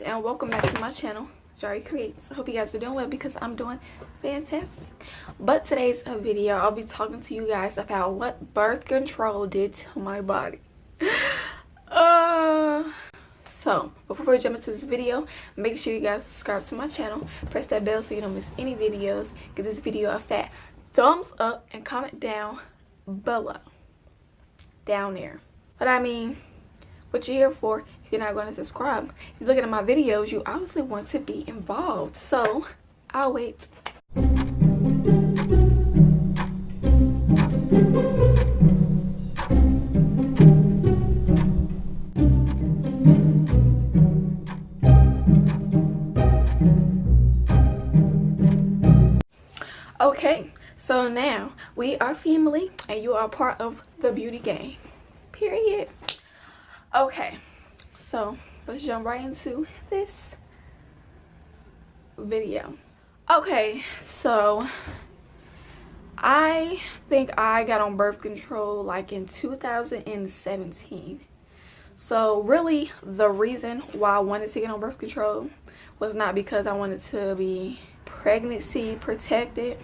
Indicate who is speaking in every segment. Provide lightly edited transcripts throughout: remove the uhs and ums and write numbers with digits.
Speaker 1: and welcome back to my channel, Jari Creates. I hope you guys are doing well because I'm doing fantastic. But today's video, I'll be talking to you guys about what birth control did to my body. So before we jump into this video, make sure you guys subscribe to my channel, press that bell so you don't miss any videos, give this video a fat thumbs up, and comment down below, down there. But I mean, what you're here for if you're not going to subscribe. If you're looking at my videos, you obviously want to be involved. So I'll wait. Okay, so now we are family and you are part of the beauty game, period. Okay, so let's jump right into this video. Okay, so I think I got on birth control like in 2017. So really the reason why I wanted to get on birth control was not because I wanted to be pregnancy protected,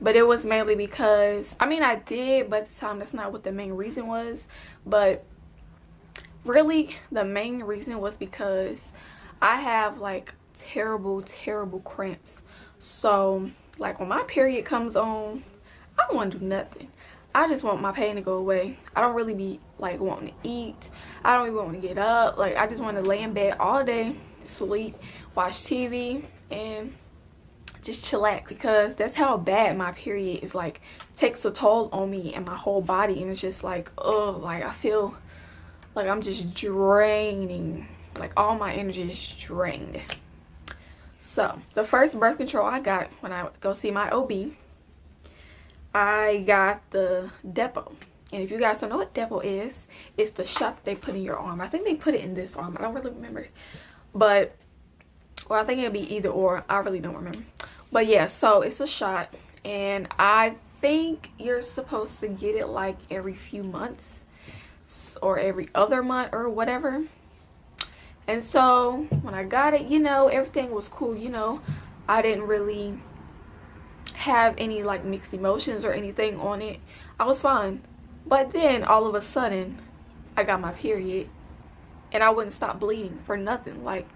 Speaker 1: but it was mainly because, I mean I did, but at the time that's not what the main reason was. But really the main reason was because I have like terrible cramps. So like when my period comes on, I don't want to do nothing. I just want my pain to go away. I don't really be like wanting to eat. I don't even want to get up. Like I just want to lay in bed all day, sleep, watch TV, and just chillax, because that's how bad my period is. Like takes a toll on me and my whole body, and it's just like, ugh, like I feel like I'm just draining, like all my energy is drained. So the first birth control I got when I go see my OB, I got the Depo. And if you guys don't know what Depo is, it's the shot that they put in your arm. I think they put it in this arm, I don't really remember, but well, I think it'll be either or, I really don't remember. But yeah, so it's a shot, and I think you're supposed to get it like every few months or every other month or whatever. And so when I got it, you know, everything was cool. You know, I didn't really have any like mixed emotions or anything on it. I was fine. But then all of a sudden I got my period and I wouldn't stop bleeding for nothing. Like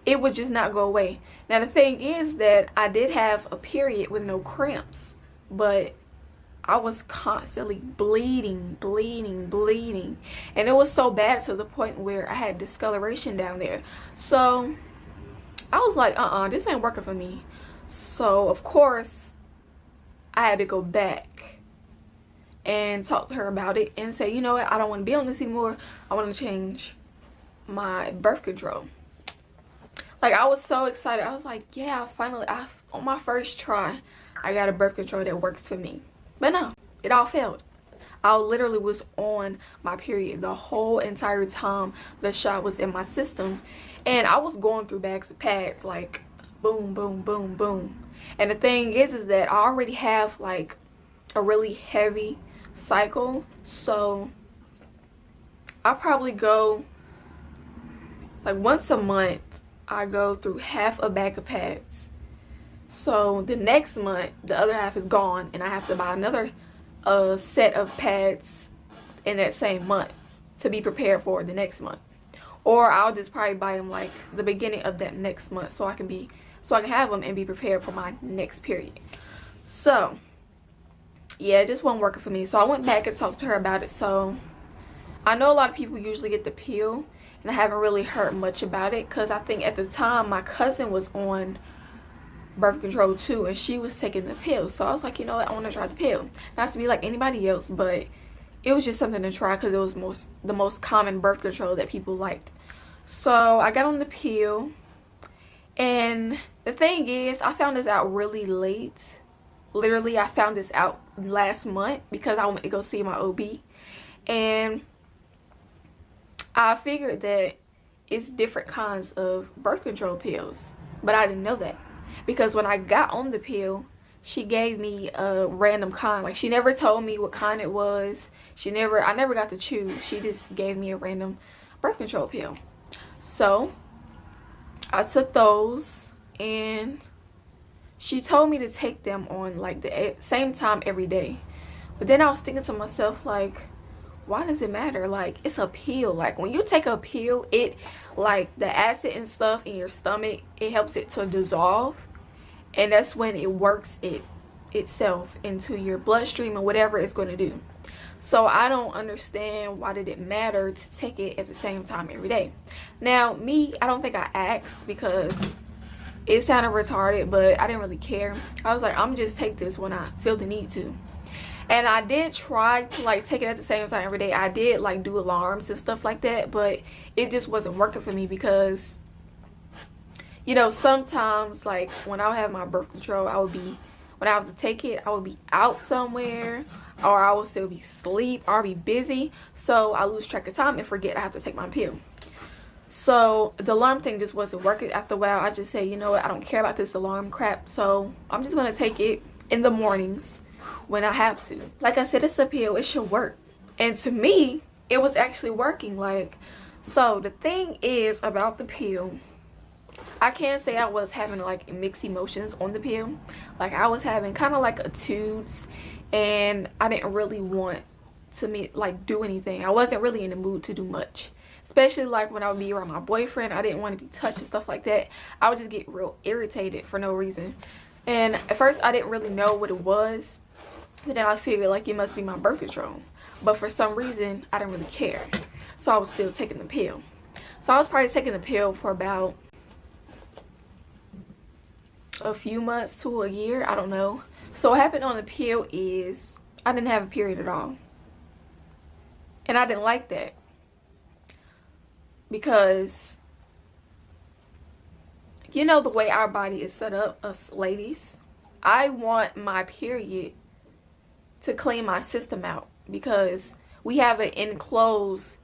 Speaker 1: it would just not go away. Now the thing is that I did have a period with no cramps, but I was constantly bleeding, and it was so bad to the point where I had discoloration down there. So I was like, this ain't working for me. So of course I had to go back and talk to her about it and say, you know what, I don't want to be on this anymore. I want to change my birth control. Like I was so excited. I was like, yeah, finally, on my first try I got a birth control that works for me. But no, it all failed. I literally was on my period the whole entire time the shot was in my system, and I was going through bags of pads, like boom, boom, boom, boom. And the thing is that I already have like a really heavy cycle, so I probably go like once a month. I go through half a bag of pads. So the next month the other half is gone, and I have to buy another set of pads in that same month to be prepared for the next month. Or I'll just probably buy them like the beginning of that next month so I can have them and be prepared for my next period. So yeah, it just wasn't working for me. So I went back and talked to her about it. So I know a lot of people usually get the pill, and I haven't really heard much about it because I think at the time my cousin was on birth control too, and she was taking the pill. So I was like, you know what, I want to try the pill. Not to be like anybody else, but it was just something to try because it was the most common birth control that people liked. So I got on the pill, and the thing is, I found this out really late. Literally, I found this out last month because I went to go see my OB, and I figured that it's different kinds of birth control pills, but I didn't know that. Because when I got on the pill, she gave me a random kind. Like she never told me what kind it was. I never got to choose. She just gave me a random birth control pill. So I took those, and she told me to take them on like the same time every day. But then I was thinking to myself, like, why does it matter? Like, it's a pill. Like, when you take a pill, it, like, the acid and stuff in your stomach, it helps it to dissolve, and that's when it works itself into your bloodstream and whatever it's going to do. So I don't understand, why did it matter to take it at the same time every day? Now, me, I don't think I asked because it sounded retarded, but I didn't really care. I was like, I'm just take this when I feel the need to. And I did try to like take it at the same time every day. I did like do alarms and stuff like that, but it just wasn't working for me because, you know, sometimes like when I would have my birth control, when I was to take it, I would be out somewhere, or I would still be asleep, or be busy, so I lose track of time and forget I have to take my pill. So the alarm thing just wasn't working. After a while, I just said, you know what, I don't care about this alarm crap, so I'm just gonna take it in the mornings when I have to. Like I said, it's a pill, it should work. And to me, it was actually working. Like, so the thing is about the pill, I can't say I was having like mixed emotions on the pill. Like, I was having kind of like a toots, and I didn't really want to do anything. I wasn't really in the mood to do much, especially like when I would be around my boyfriend. I didn't want to be touched and stuff like that. I would just get real irritated for no reason. And at first I didn't really know what it was, but then I figured like it must be my birth control. But for some reason I didn't really care, so I was still taking the pill. So I was probably taking the pill for about a few months to a year, I don't know. So what happened on the pill is I didn't have a period at all, and I didn't like that because, you know, the way our body is set up, us ladies, I want my period to clean my system out because we have an enclosed,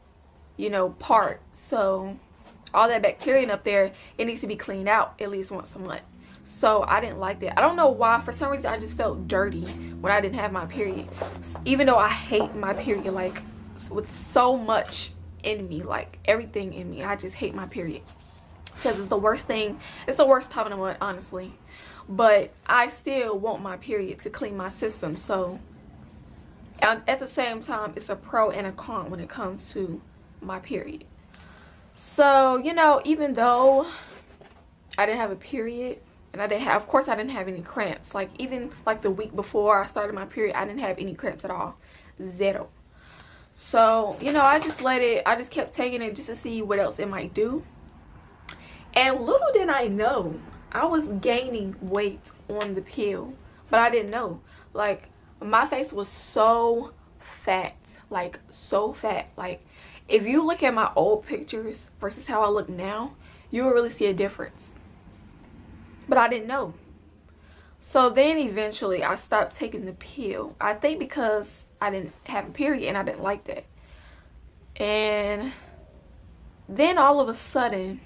Speaker 1: you know, part, so all that bacteria up there, it needs to be cleaned out at least once a month. So I didn't like that. I don't know why. For some reason I just felt dirty when I didn't have my period, even though I hate my period like with so much in me, like everything in me. I just hate my period because it's the worst thing. It's the worst time of the month, honestly. But I still want my period to clean my system. So at the same time, it's a pro and a con when it comes to my period. So, you know, even though I didn't have a period, and of course I didn't have any cramps. Like, even like the week before I started my period, I didn't have any cramps at all. Zero. So, you know, I just kept taking it just to see what else it might do. And little did I know, I was gaining weight on the pill, but I didn't know. Like, my face was so fat, like so fat. Like, if you look at my old pictures versus how I look now, you will really see a difference. But I didn't know. So then eventually I stopped taking the pill. I think because I didn't have a period and I didn't like that. And then all of a sudden,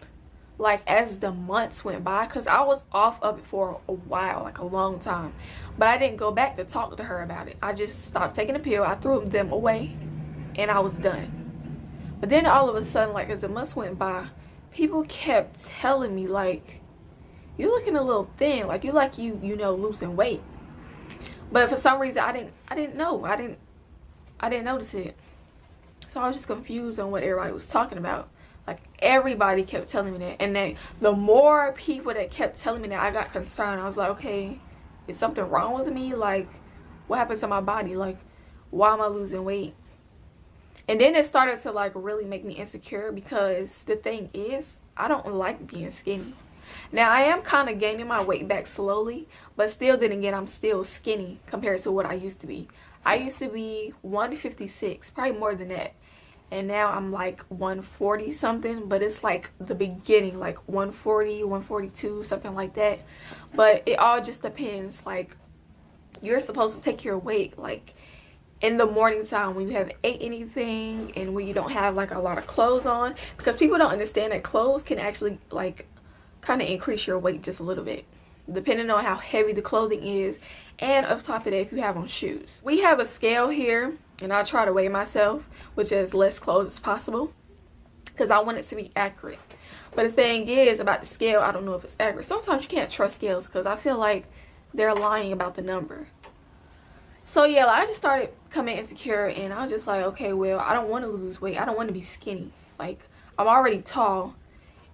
Speaker 1: like as the months went by, because I was off of it for a while, like a long time, but I didn't go back to talk to her about it. I just stopped taking the pill. I threw them away and I was done. But then all of a sudden, like as the months went by, people kept telling me like, you're looking a little thin, like you know, losing weight. But for some reason I didn't know. I didn't notice it. So I was just confused on what everybody was talking about. Like, everybody kept telling me that, and then the more people that kept telling me that, I got concerned. I was like, okay, is something wrong with me? Like, what happened to my body? Like, why am I losing weight? And then it started to like really make me insecure, because the thing is, I don't like being skinny. Now, I am kind of gaining my weight back slowly, but still, then again, I'm still skinny compared to what I used to be. I used to be 156, probably more than that. And now I'm like 140 something, but it's like the beginning, like 140, 142, something like that. But it all just depends. Like, you're supposed to take your weight like in the morning time when you haven't ate anything and when you don't have like a lot of clothes on, because people don't understand that clothes can actually like kind of increase your weight just a little bit, depending on how heavy the clothing is, and on top of that, if you have on shoes. We have a scale here, and I try to weigh myself with as less clothes as possible because I want it to be accurate. But the thing is about the scale, I don't know if it's accurate. Sometimes you can't trust scales because I feel like they're lying about the number. So yeah, like, I just started becoming insecure, and I was just like, okay, well, I don't want to lose weight. I don't want to be skinny. Like, I'm already tall.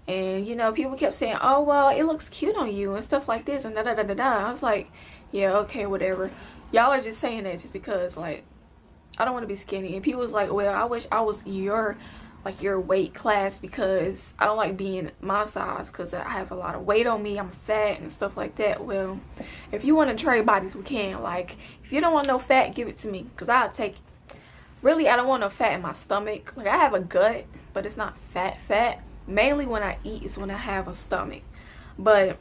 Speaker 1: And, you know, people kept saying, oh, well, it looks cute on you and stuff like this and da-da-da-da-da. I was like, yeah, okay, whatever. Y'all are just saying that just because, like, I don't want to be skinny. And people was like, well, I wish I was your weight class because I don't like being my size because I have a lot of weight on me. I'm fat and stuff like that. Well, if you want to trade bodies, we can. Like, if you don't want no fat, give it to me because I'll take it. Really, I don't want no fat in my stomach. Like, I have a gut, but it's not fat. Mainly when I eat is when I have a stomach. But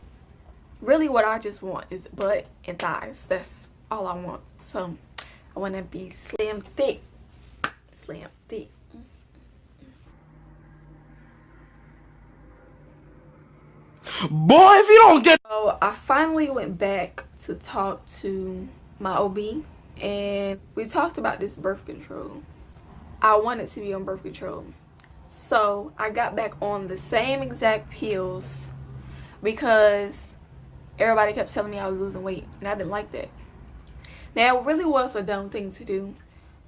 Speaker 1: really what I just want is butt and thighs. That's all I want. So I want to be slim thick. Slim thick.
Speaker 2: Boy, if you don't get...
Speaker 1: So I finally went back to talk to my OB, and we talked about this birth control. I wanted to be on birth control. So I got back on the same exact pills because everybody kept telling me I was losing weight, and I didn't like that. Now, it really was a dumb thing to do.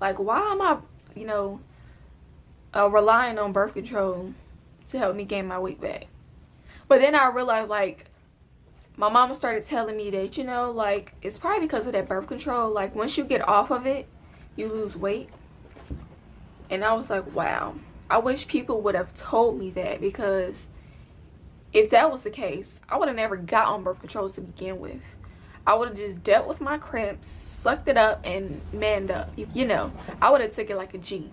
Speaker 1: Like, why am I, you know, relying on birth control to help me gain my weight back? But then I realized, like, my mama started telling me that, you know, like, it's probably because of that birth control. Like, once you get off of it, you lose weight. And I was like, wow. I wish people would have told me that, because if that was the case, I would have never got on birth control to begin with. I would have just dealt with my cramps, sucked it up, and manned up. You know, I would have took it like a G.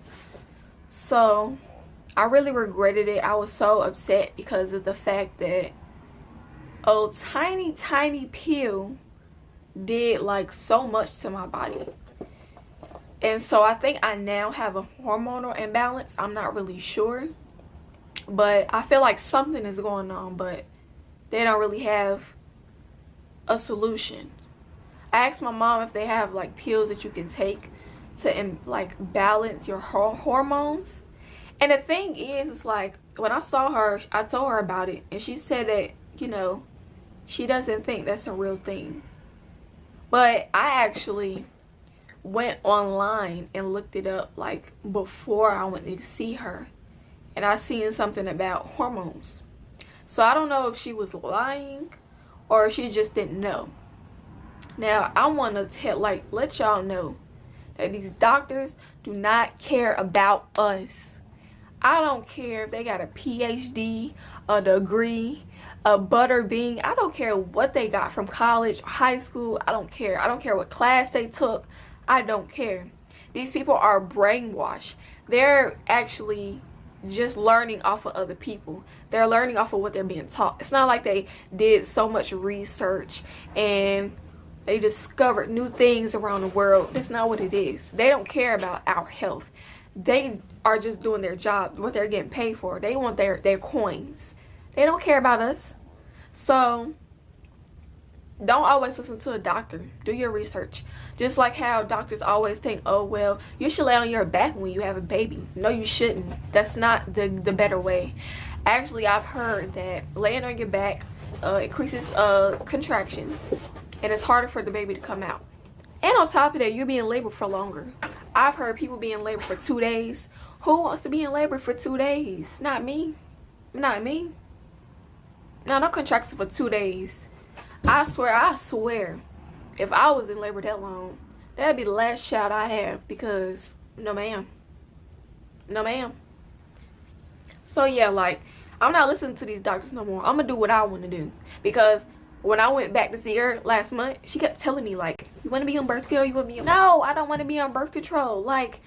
Speaker 1: So I really regretted it. I was so upset because of the fact that a tiny pill did like so much to my body. And so I think I now have a hormonal imbalance. I'm not really sure, but I feel like something is going on, but they don't really have a solution. I asked my mom if they have like pills that you can take to like balance your hormones. And the thing is, it's like, when I saw her, I told her about it, and she said that, you know, she doesn't think that's a real thing. But I actually went online and looked it up, like, before I went to see her, and I seen something about hormones. So I don't know if she was lying or if she just didn't know. Now, I want to let y'all know that these doctors do not care about us. I don't care if they got a PhD, a degree, a butter bean. I don't care what they got from college, high school. I don't care. I don't care what class they took. I don't care. These people are brainwashed. They're actually just learning off of other people. They're learning off of what they're being taught. It's not like they did so much research and they discovered new things around the world. That's not what it is. They don't care about our health. They are just doing their job, what they're getting paid for. They want their coins. They don't care about us. So don't always listen to a doctor. Do your research. Just like how doctors always think, oh, well, you should lay on your back when you have a baby. No, you shouldn't. That's not the better way. Actually, I've heard that laying on your back increases contractions, and it's harder for the baby to come out. And on top of that, you'll be in labor for longer. I've heard people be in labor for 2 days. Who wants to be in labor for 2 days? Not me. Not me. No, no contractions for 2 days. I swear, if I was in labor that long, that'd be the last child I have, because no ma'am. No ma'am. So yeah, like, I'm not listening to these doctors no more. I'm gonna do what I want to do, because when I went back to see her last month, she kept telling me, like, you want to be on birth control? You want to be on... No, I don't want to be on birth control. Like,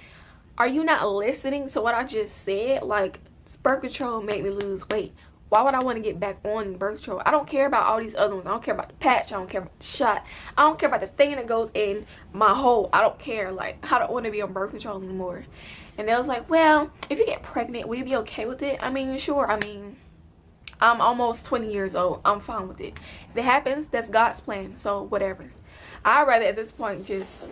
Speaker 1: are you not listening to what I just said? Like, birth control made me lose weight. Why would I want to get back on birth control? I don't care about all these other ones. I don't care about the patch. I don't care about the shot. I don't care about the thing that goes in my hole. I don't care. Like, I don't want to be on birth control anymore. And they was like, well, if you get pregnant, will you be okay with it? I mean, sure. I mean, I'm almost 20 years old. I'm fine with it. If it happens, that's God's plan. So, whatever. I'd rather at this point just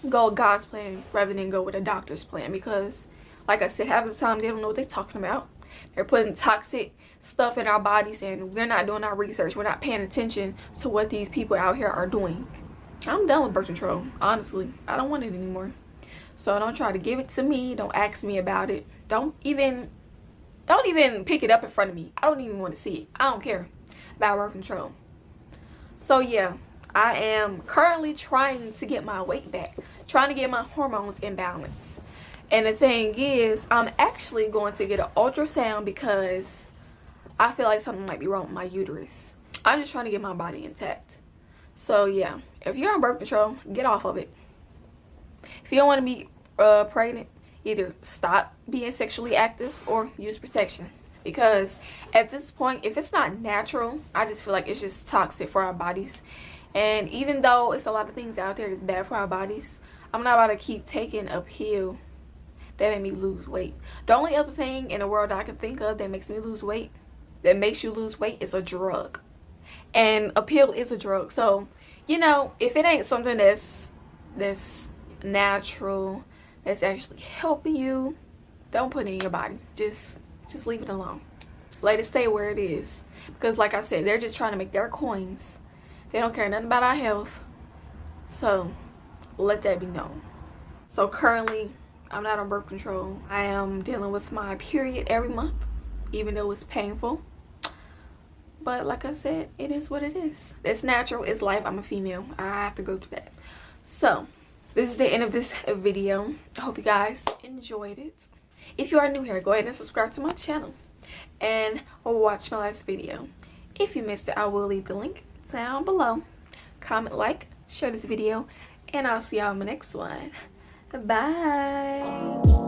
Speaker 1: go with God's plan rather than go with a doctor's plan. Because, like I said, half the time they don't know what they're talking about. They're putting toxic stuff in our bodies, and we're not doing our research. We're not paying attention to what these people out here are doing. I'm done with birth control, honestly. I don't want it anymore. So don't try to give it to me. Don't ask me about it. Don't even pick it up in front of me. I don't even want to see it. I don't care about birth control. So yeah, I am currently trying to get my weight back, trying to get my hormones in balance. And the thing is, I'm actually going to get an ultrasound because I feel like something might be wrong with my uterus. I'm just trying to get my body intact. So yeah, if you're on birth control, get off of it. If you don't want to be pregnant, either stop being sexually active or use protection. Because at this point, if it's not natural, I just feel like it's just toxic for our bodies. And even though it's a lot of things out there that's bad for our bodies, I'm not about to keep taking a pill that made me lose weight. The only other thing in the world that I can think of that makes me lose weight, that makes you lose weight, is a drug. And a pill is a drug. So, you know, if it ain't something that's natural, that's actually helping you, don't put it in your body. Just leave it alone. Let it stay where it is. Because like I said, they're just trying to make their coins. They don't care nothing about our health. So let that be known. So currently, I'm not on birth control. I am dealing with my period every month, even though it's painful. But like I said, it is what it is. It's natural. It's life. I'm a female. I have to go through that. So this is the end of this video. I hope you guys enjoyed it. If you are new here, go ahead and subscribe to my channel and watch my last video. If you missed it, I will leave the link down below. Comment, like, share this video, and I'll see y'all in my next one. Bye.